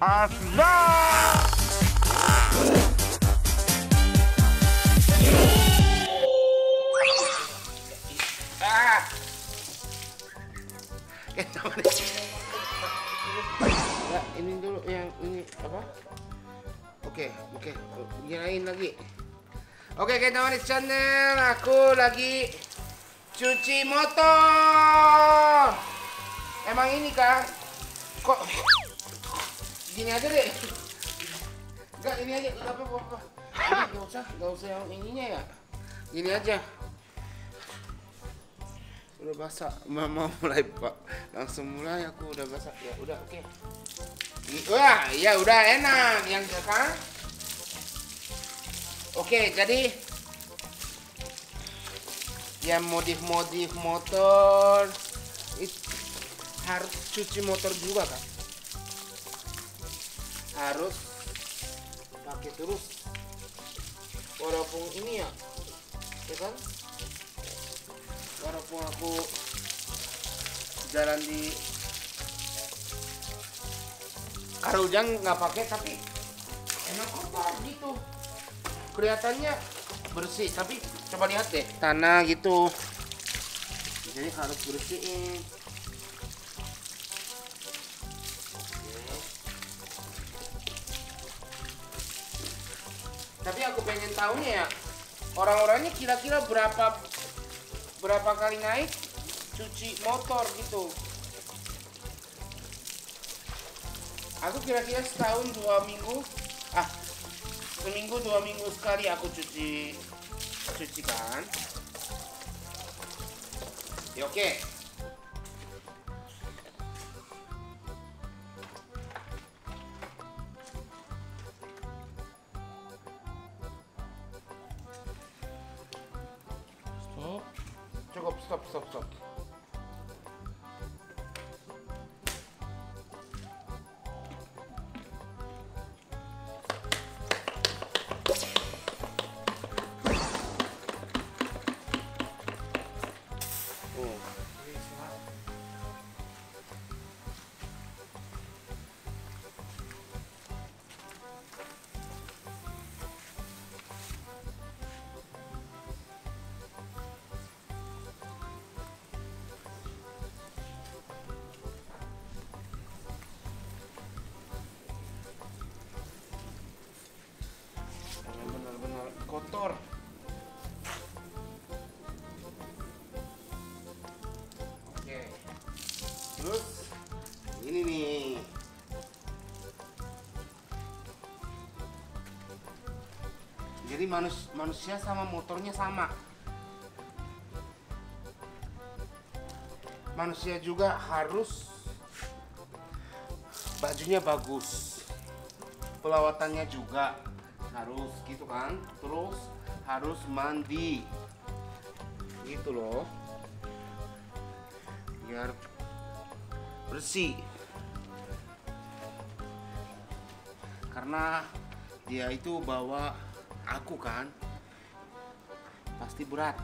Asda. Ya, ini dulu yang ini apa? Oke, nyalain lagi. Oke, kita manis channel. Aku lagi cuci motor. Emang ini kan? Kok gini aja deh? Enggak, ini aja. Enggak apa-apa. Enggak usah yang ininya ya. Gini aja. Udah basah, mau mulai Pak. Langsung mulai aku udah basah. Ya udah oke. Wah, ya udah enak yang kan. Oke, jadi ya modif motor harus cuci motor juga kan? Harus pakai terus. Walaupun ini ya kan? Walaupun aku jalan di Karujang nggak pakai, tapi enak kotor gitu. Kelihatannya bersih, tapi coba lihat deh tanah gitu. Jadi harus bersihin. Oke. Tapi aku pengen tahunya ya, orang-orangnya kira-kira berapa kali naik cuci motor gitu. Aku kira-kira setahun 2 minggu, seminggu 2 minggu sekali aku cuci kan. Ya oke. Cukup, stop. Benar-benar kotor. Oke. Terus ini nih. Jadi manusia sama motornya sama. Manusia juga harus bajunya bagus, perawatannya juga harus gitu kan, terus harus mandi gitu loh, biar bersih, karena dia itu bawa aku kan, pasti berat.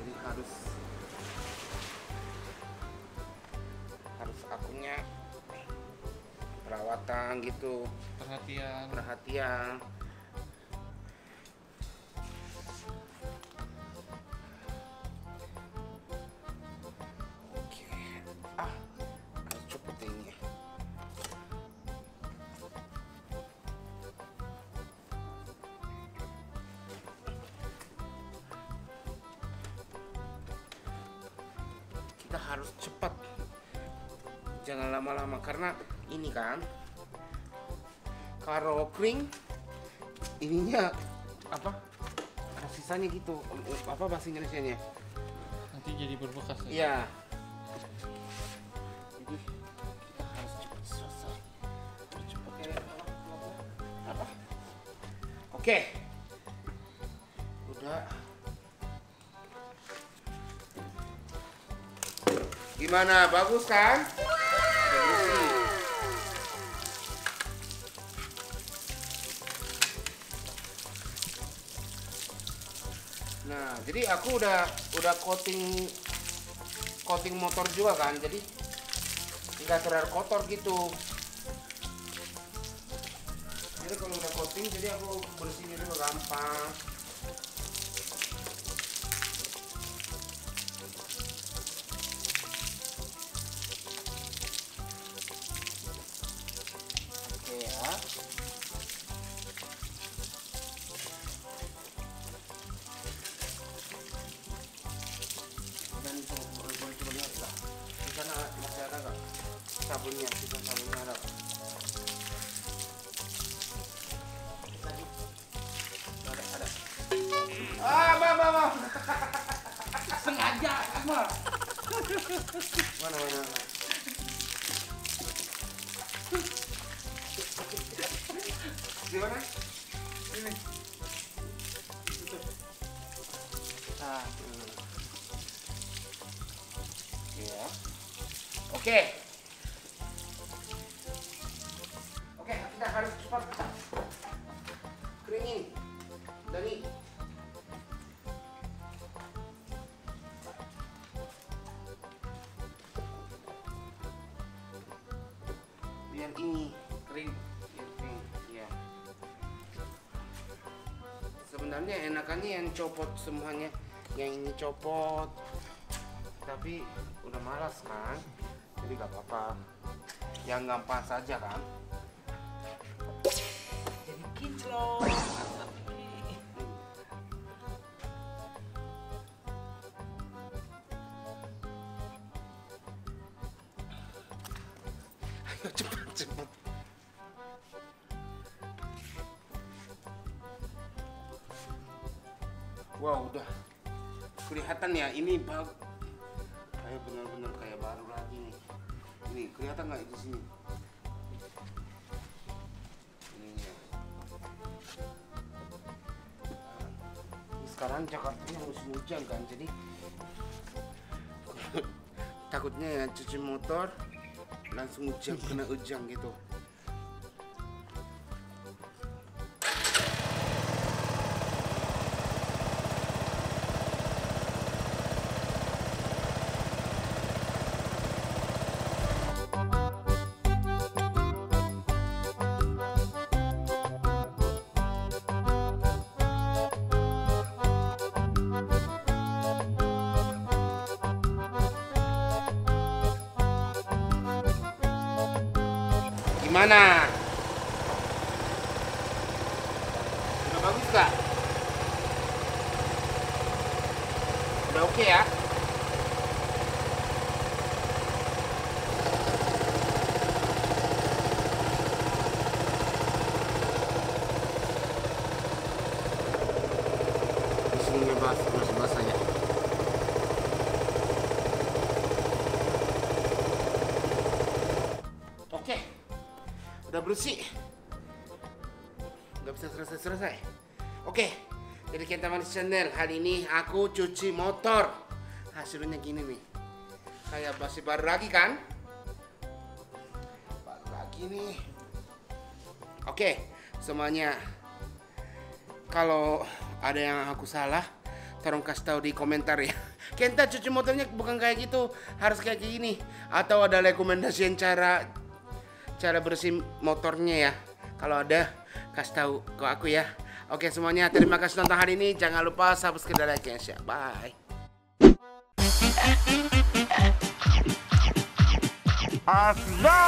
Jadi harus akunya perawatan gitu, perhatian. Oke, harus cepet ini. Kita harus cepat, jangan lama-lama, karena ini kan kalau kering ininya apa sisanya gitu, apa bahasa Indonesianya, nanti jadi berbekas ya? Iya. Jadi kita harus cepat selesai, cepat ya. Apa? Oke, udah. Gimana, bagus kan? Nah, jadi aku udah coating motor juga kan. Jadi nggak terlalu kotor gitu. Jadi kalau udah coating, jadi aku bersihin dulu gampang. Oke ya. Dan boleh coba lihat lah. Di sana masih ada nggak sabunnya? Sisa sabunnya ada. Ada. Bang. Sengaja, Mas. Mana. Di mana? Ini. Nah, Ya. Oke, kita harus cepat keringin. Dari biar ini kering. Ya. Sebenarnya enakannya yang copot semuanya, yang ini copot. Tapi udah malas kan, jadi gak apa-apa, yang gampang saja kan. jadi kinclong. Ayo cepat. Wow, udah kelihatan ya, ini kayak benar-benar kayak baru lagi nih. Ini kelihatan nggak di sini? Ini sekarang Jakarta musim hujan kan, jadi takutnya ya cuci motor langsung hujan, kena hujan gitu. Gimana? Udah bagus gak? Udah oke ya? Di sini masih basah ya. Oke. Udah bersih, nggak bisa selesai. Oke, jadi kita Manis Channel hari ini aku cuci motor. Hasilnya gini nih, kayak masih baru lagi kan? Baru lagi nih. Oke, semuanya, kalau ada yang aku salah, tolong kasih tahu di komentar ya. Kenta cuci motornya bukan kayak gitu, harus kayak gini. Atau ada rekomendasi yang cara bersih motornya ya. Kalau ada, kasih tahu ke aku ya. Oke semuanya, terima kasih nonton hari ini. Jangan lupa subscribe dan like ya. Bye. Asla!